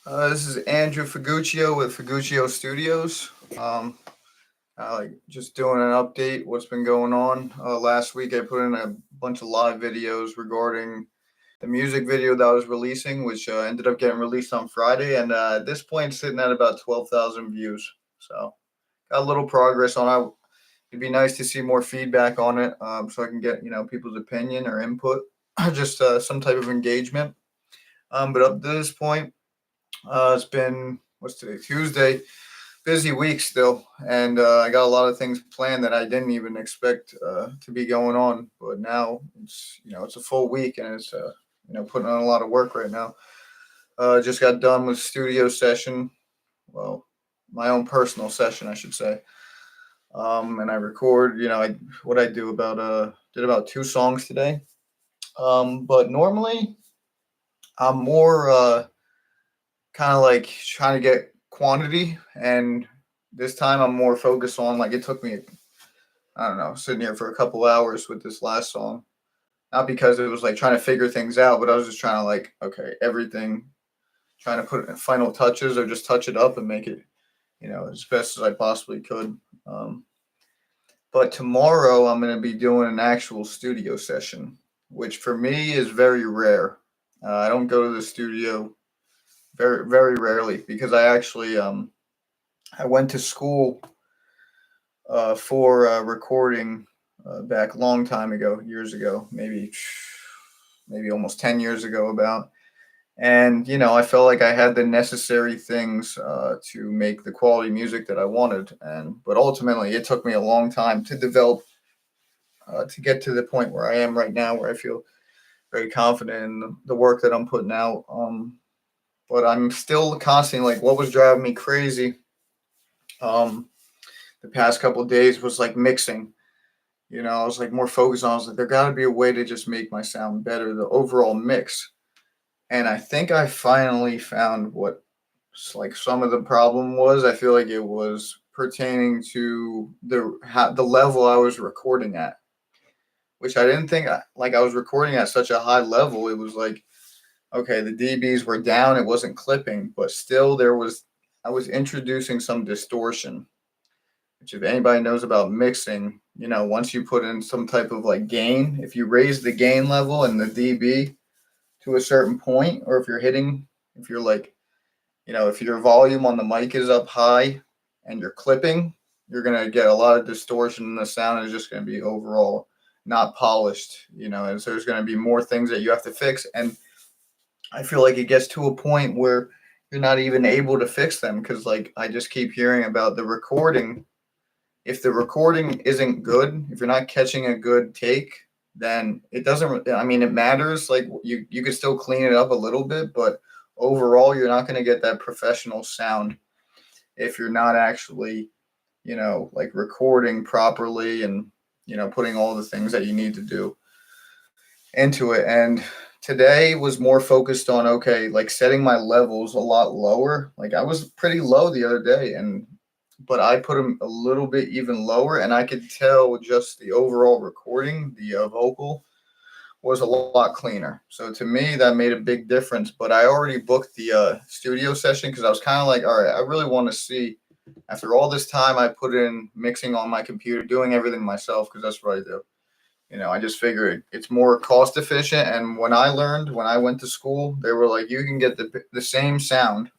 This is Andrew Figuccio with Figuccio Studios. Just doing an update. What's been going on? Last week I put in a bunch of live videos regarding the music video that I was releasing, which ended up getting released on Friday, and at this point sitting at about 12,000 views. So got a little progress on it. It'd be nice to see more feedback on it, so I can get people's opinion or input, just some type of engagement. But up to this point. It's been what's today? Tuesday. Busy week still, and I got a lot of things planned that I didn't even expect to be going on. But now it's a full week, and it's putting on a lot of work right now. Just got done with studio session. Well, my own personal session, I should say. And I record. What I do about did about two songs today. But normally I'm more kind of like trying to get quantity, and this time I'm more focused on, like, it took me, I don't know, sitting here for a couple hours with this last song, not because it was like trying to figure things out, but I was just trying to, like, okay, everything, trying to put in final touches or just touch it up and make it as best as I possibly could. But tomorrow I'm going to be doing an actual studio session, which for me is very rare. I don't go to the studio very very rarely because I went to school for recording back a long time ago, years ago, maybe almost 10 years ago, about. And I felt like I had the necessary things to make the quality music that I wanted. And but ultimately, it took me a long time to develop to get to the point where I am right now, where I feel very confident in the work that I'm putting out. But I'm still constantly, like, what was driving me crazy um, the past couple of days was like mixing. I was like more focused on. I was like, there got to be a way to just make my sound better, the overall mix. And I think I finally found what, like, some of the problem was. I feel like it was pertaining to the level I was recording at, which I didn't think like I was recording at such a high level. It was like, okay, the dBs were down, it wasn't clipping, but still I was introducing some distortion, which, if anybody knows about mixing, once you put in some type of like gain, if you raise the gain level and the dB to a certain point, or if you're like, if your volume on the mic is up high and you're clipping, you're going to get a lot of distortion, and the sound is just going to be overall not polished, and so there's going to be more things that you have to fix. And I feel like it gets to a point where you're not even able to fix them, because, like, I just keep hearing about the recording. If the recording isn't good, if you're not catching a good take, then it doesn't. I mean, it matters. Like, you could still clean it up a little bit, but overall, you're not going to get that professional sound if you're not actually, like, recording properly and putting all the things that you need to do into it. And today was more focused on, okay, like, setting my levels a lot lower. Like, I was pretty low the other day, and but I put them a little bit even lower, and I could tell just the overall recording, the vocal was a lot cleaner. So to me, that made a big difference. But I already booked the studio session because I was kind of like, all right, I really want to see, after all this time I put in mixing on my computer, doing everything myself, because that's what I do. I just figured it's more cost efficient. And when I went to school, they were like, you can get the same sound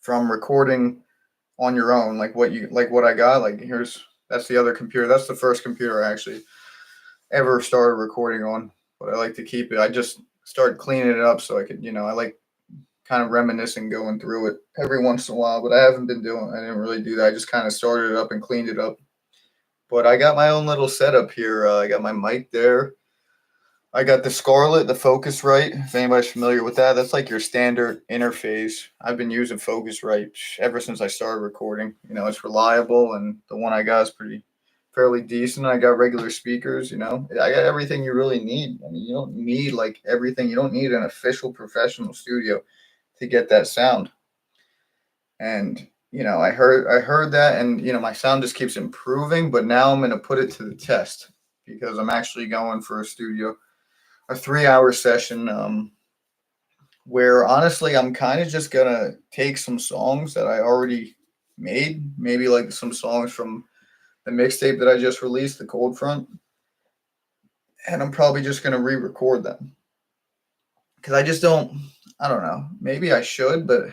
from recording on your own, like what I got. Like, here's that's the other computer. That's the first computer I actually ever started recording on. But I like to keep it. I just started cleaning it up so I could, I like kind of reminiscing, going through it every once in a while. But I didn't really do that. I just kind of started it up and cleaned it up. But I got my own little setup here. I got my mic there. I got the Scarlett, the Focusrite. If anybody's familiar with that, that's like your standard interface. I've been using Focusrite ever since I started recording. It's reliable, and the one I got is fairly decent. I got regular speakers. I got everything you really need. I mean, you don't need, like, everything. You don't need an official professional studio to get that sound. And I heard that, and my sound just keeps improving. But now I'm going to put it to the test, because I'm actually going for a 3-hour session where honestly I'm kind of just gonna take some songs that I already made, maybe like some songs from the mixtape that I just released, the Cold Front, and I'm probably just gonna re-record them because I just don't. I don't know. Maybe I should, but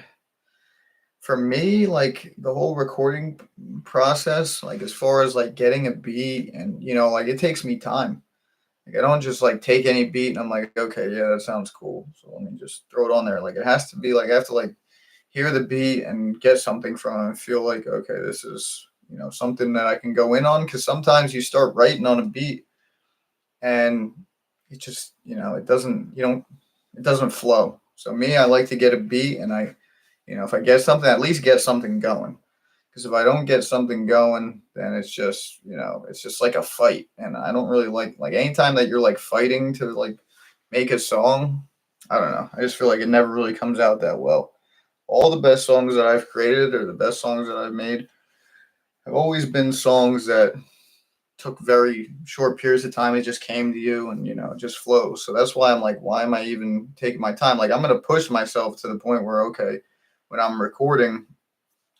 for me, like the whole recording process, like as far as like getting a beat and like it takes me time. Like I don't just like take any beat and I'm like, okay, yeah, that sounds cool. So let me just throw it on there. Like it has to be like I have to like hear the beat and get something from it and feel like, okay, this is, something that I can go in on. Cause sometimes you start writing on a beat and it just, it doesn't flow. So me, I like to get a beat and if I get something, at least get something going. Because if I don't get something going, then it's just like a fight. And I don't really like anytime that you're like fighting to like make a song, I don't know. I just feel like it never really comes out that well. All the best songs that I've created or the best songs that I've made have always been songs that took very short periods of time. It just came to you and it just flows. So that's why I'm like, why am I even taking my time? Like I'm gonna push myself to the point where okay, when I'm recording,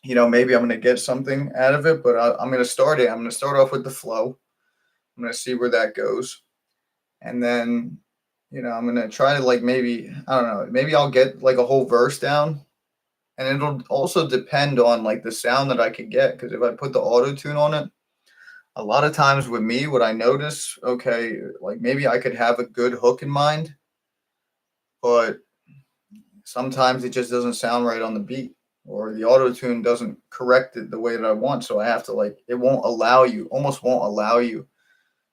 maybe I'm gonna get something out of it, but I'm gonna start it. I'm gonna start off with the flow. I'm gonna see where that goes, and then I'm gonna try to like maybe I don't know, maybe I'll get like a whole verse down, and it'll also depend on like the sound that I could get because if I put the auto tune on it, a lot of times with me, what I notice, okay, like maybe I could have a good hook in mind, but sometimes it just doesn't sound right on the beat or the auto tune doesn't correct it the way that I want. So I have to like, it won't allow you, almost won't allow you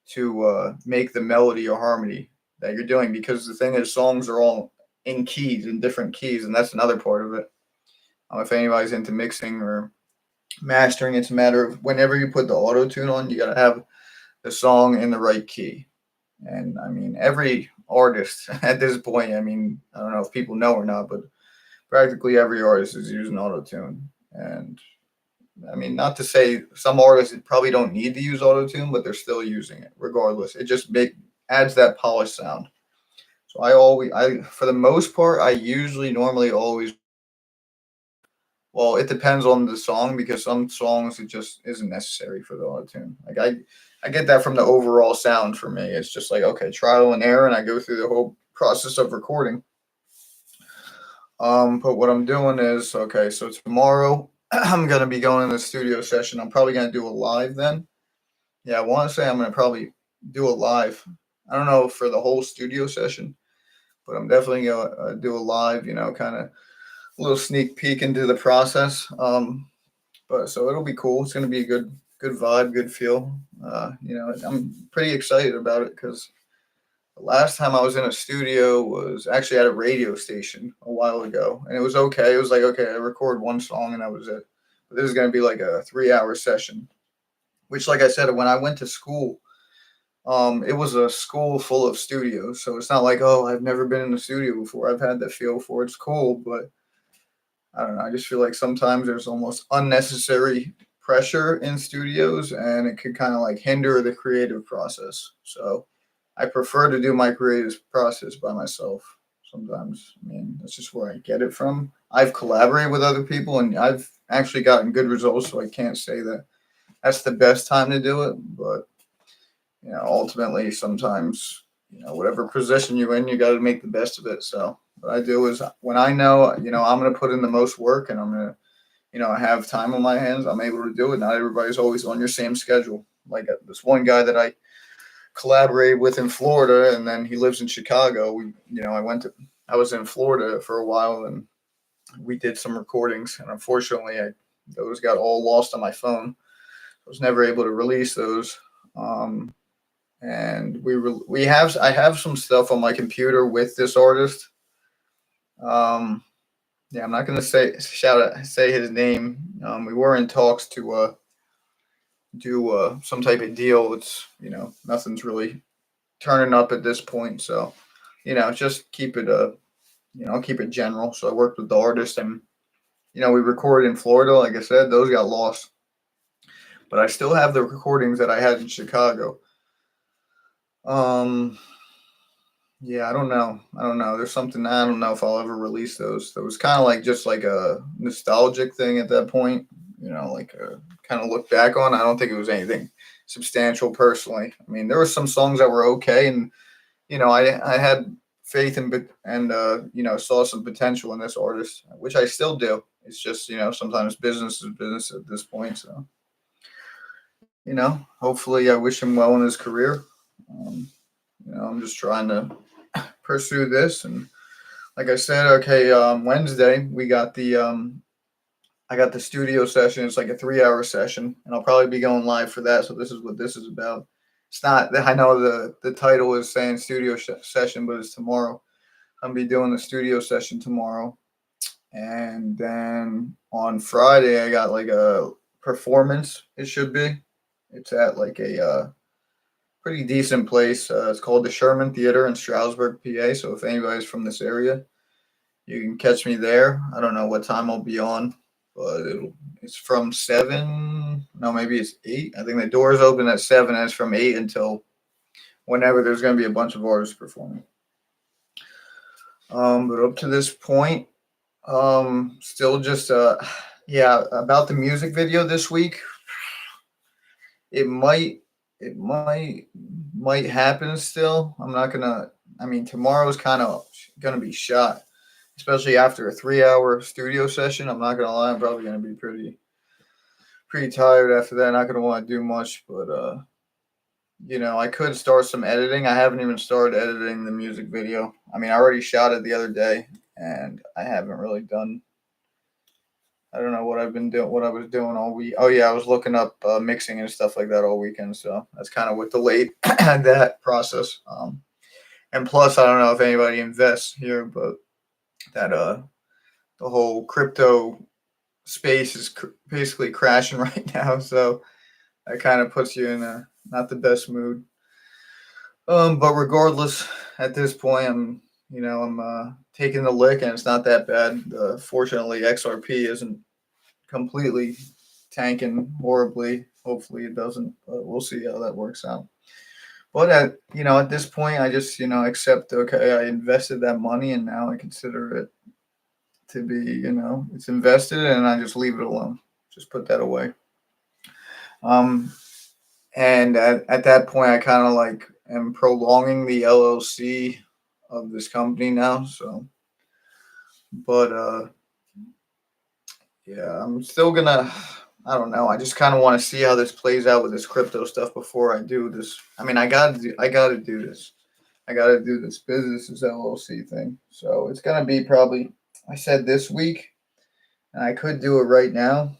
to make the melody or harmony that you're doing because the thing is, songs are all in keys, in different keys, and that's another part of it. If anybody's into mixing or mastering, it's a matter of whenever you put the auto tune on, you got to have the song in the right key. And I mean, every artist at this point, I mean, I don't know if people know or not, but practically every artist is using auto tune. And I mean, not to say some artists probably don't need to use auto tune, but they're still using it regardless. It just adds that polished sound. So for the most part, I usually normally always, well, it depends on the song because some songs it just isn't necessary for the auto tune. Like I get that from the overall sound for me. It's just like okay, trial and error, and I go through the whole process of recording. But what I'm doing is okay. So tomorrow I'm gonna be going in the studio session. I'm probably gonna do a live then. Yeah, I want to say I'm gonna probably do a live. I don't know for the whole studio session, but I'm definitely gonna do a live. Kind of a little sneak peek into the process. But so it'll be cool. It's gonna be a good vibe, good feel. I'm pretty excited about it because the last time I was in a studio was actually at a radio station a while ago, and it was okay. It was like okay, I record one song and that was it. But this is gonna be like a 3 hour session, which, like I said, when I went to school, it was a school full of studios, so it's not like oh, I've never been in a studio before. I've had the feel for it. It's cool, but I don't know. I just feel like sometimes there's almost unnecessary pressure in studios and it could kind of like hinder the creative process. So I prefer to do my creative process by myself sometimes. I mean, that's just where I get it from. I've collaborated with other people and I've actually gotten good results. So I can't say that that's the best time to do it. But, ultimately, sometimes, whatever position you're in, you got to make the best of it. So what I do is when I know, I'm going to put in the most work and I'm going to, I have time on my hands, I'm able to do it. Not everybody's always on your same schedule. Like this one guy that I collaborated with in Florida, and then he lives in Chicago. I was in Florida for a while, and we did some recordings, and unfortunately, those got all lost on my phone. I was never able to release those. And I have some stuff on my computer with this artist. Um, yeah, I'm not gonna say his name. We were in talks to do some type of deal. It's nothing's really turning up at this point, so just keep it I'll keep it general. So I worked with the artist, and we recorded in Florida. Like I said, those got lost, but I still have the recordings that I had in Chicago. Um, Yeah, I don't know. I don't know. There's something I don't know if I'll ever release those. That was kind of like just like a nostalgic thing at that point. Like kind of look back on. I don't think it was anything substantial personally. I mean, there were some songs that were okay, and I had faith in and saw some potential in this artist, which I still do. It's just sometimes business is business at this point. So hopefully I wish him well in his career. Um, I'm just trying to pursue this, and like I said, okay, Wednesday we got the I got the studio session. It's like a 3 hour session, and I'll probably be going live for that. So this is what this is about. It's not. I know the title is saying studio session, but it's tomorrow. I'm gonna be doing the studio session tomorrow, and then on Friday I got like a performance. It should be. It's at like a pretty decent place. It's called the Sherman Theater in Stroudsburg, PA. So if anybody's from this area, you can catch me there. I don't know what time I'll be on, but it's from 7. No, maybe it's 8. I think the doors open at 7, and it's from 8 until whenever there's going to be a bunch of artists performing. But up to this point, still just yeah, about the music video this week. It might it might happen still. I'm not gonna. I mean, tomorrow's kind of gonna be shot, especially after a 3 hour studio session. I'm not gonna lie, I'm probably gonna be pretty tired after that. Not gonna want to do much, but I could start some editing. I haven't even started editing the music video. I mean, I already shot it the other day, and I haven't really done. I don't know what I've been doing, what I was doing all week. Oh yeah, I was looking up mixing and stuff like that all weekend. So that's kind of what delayed that process. And plus, I don't know if anybody invests here, but that the whole crypto space is basically crashing right now. So that kind of puts you in a not the best mood. But regardless, at this point, I'm taking the lick, and it's not that bad. Fortunately, XRP isn't completely tanking horribly. Hopefully, it doesn't, but we'll see how that works out. But at this point, I just accept. Okay, I invested that money, and now I consider it to be it's invested, and I just leave it alone. Just put that away. Um, and at that point, I kind of like am prolonging the LLC of this company now. So, but yeah, I'm still gonna. I don't know. I just kind of want to see how this plays out with this crypto stuff before I do this. I mean, I gotta do this. I gotta do this business LLC thing. So it's gonna be probably. I said this week, and I could do it right now.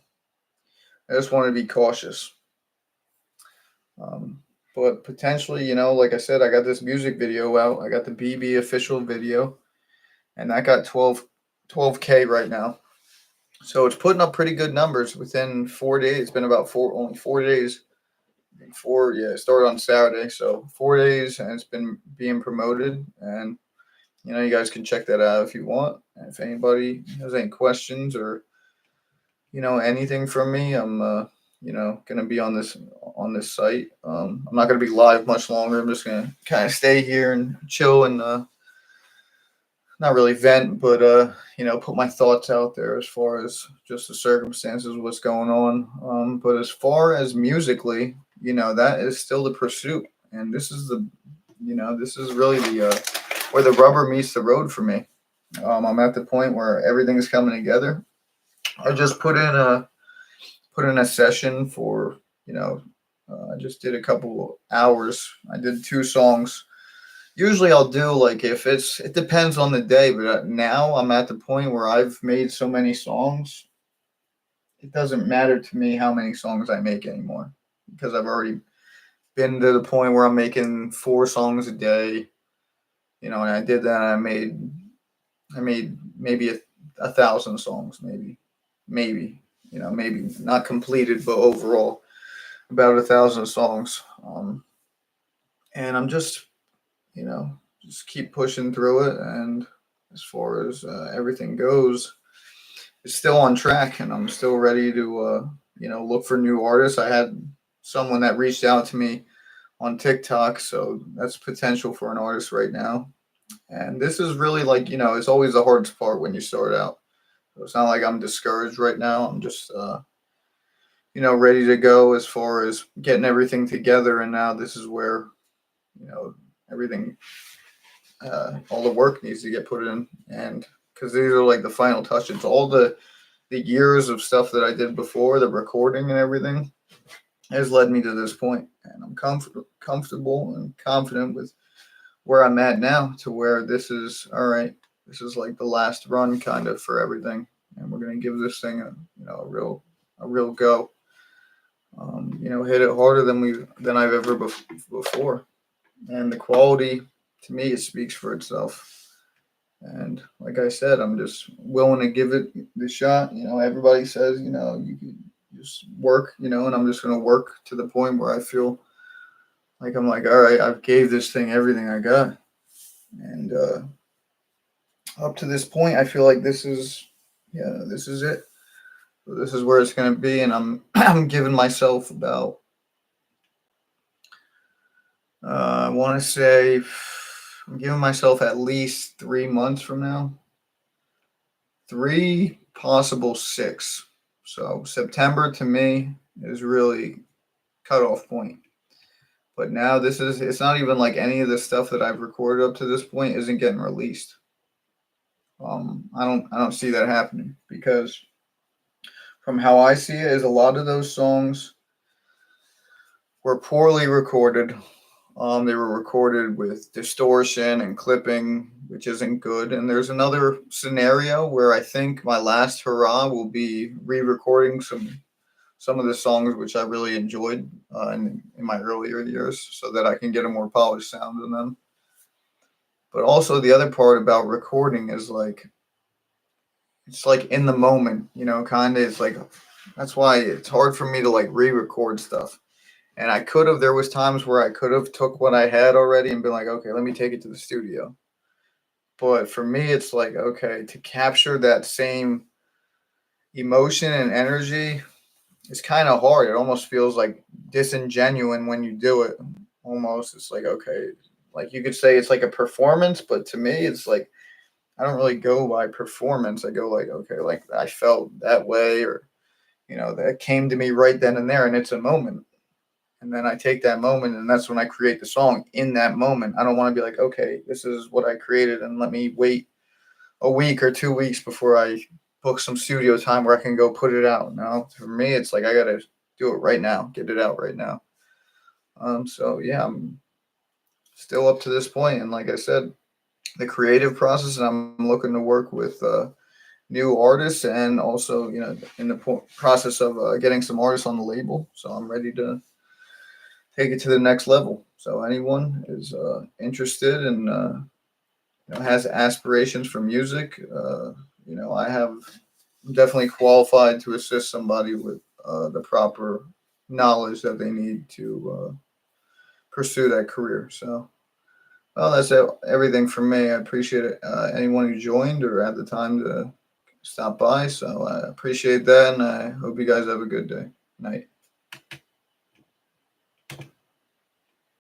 I just want to be cautious. Um, but potentially, like I said, I got this music video out. I got the BB official video, and that got 12K right now. So it's putting up pretty good numbers within 4 days. It's been about only 4 days. Yeah, it started on Saturday, so 4 days, and it's been being promoted. And you guys can check that out if you want. And if anybody has any questions or anything from me, I'm gonna be on this site. I'm not gonna be live much longer. I'm just gonna kind of stay here and chill and not really vent, but put my thoughts out there as far as just the circumstances, what's going on. But as far as musically, that is still the pursuit, and this is really the where the rubber meets the road for me. I'm at the point where everything is coming together. I just put in a session for I just did a couple hours. I did 2 songs. Usually I'll do like if it depends on the day, but now I'm at the point where I've made so many songs, it doesn't matter to me how many songs I make anymore because I've already been to the point where I'm making 4 songs a day, and I did that. I made maybe a thousand songs, maybe, maybe not completed, but overall about 1,000 songs. And I'm just keep pushing through it. And as far as everything goes, it's still on track, and I'm still ready to look for new artists. I had someone that reached out to me on TikTok, so that's potential for an artist right now. And this is really like, it's always the hardest part when you start out. So it's not like I'm discouraged right now. I'm just, ready to go as far as getting everything together. And now this is where, you know, everything, all the work needs to get put in. And because these are like the final touches, all the years of stuff that I did before, the recording and everything has led me to this point. And I'm comfortable and confident with where I'm at now, to where this is all right. This is like the last run kind of for everything. And we're going to give this thing a real go. Hit it harder than I've ever before, and the quality, to me, it speaks for itself. And like I said, I'm just willing to give it the shot. Everybody says, you can just work, and I'm just going to work to the point where I feel like I'm like, all right, I've gave this thing everything I got. And up to this point, I feel like this is it. So this is where it's going to be. And I'm, I'm giving myself about, I want to say, I'm giving myself at least 3 months from now. Three, possible six. So September to me is really cutoff point. But now it's not even like any of the stuff that I've recorded up to this point isn't getting released. I don't see that happening, because from how I see it is a lot of those songs were poorly recorded. They were recorded with distortion and clipping, which isn't good. And there's another scenario where I think my last hurrah will be re-recording some of the songs which I really enjoyed in my earlier years, so that I can get a more polished sound in them. But also the other part about recording is like, it's like in the moment, kind of. It's like, that's why it's hard for me to like re-record stuff. And there was times where I could have took what I had already and been like, okay, let me take it to the studio. But for me, it's like, okay, to capture that same emotion and energy, it's kind of hard. It almost feels like disingenuine when you do it. Almost, it's like, okay, like you could say it's like a performance, but to me, it's like, I don't really go by performance. I go like, okay, like I felt that way, or that came to me right then and there, and it's a moment. And then I take that moment, and that's when I create the song in that moment. I don't want to be like, okay, this is what I created, and let me wait a week or 2 weeks before I book some studio time where I can go put it out. No, for me, it's like I gotta do it right now, get it out right now. So yeah, I'm still up to this point, and like I said, the creative process, and I'm looking to work with new artists, and also in the process of getting some artists on the label. So I'm ready to take it to the next level. So anyone is interested and has aspirations for music, I have definitely qualified to assist somebody with the proper knowledge that they need to pursue that career. So, well, that's everything from me. I appreciate it. Anyone who joined or had the time to stop by. So I appreciate that, and I hope you guys have a good day. Night.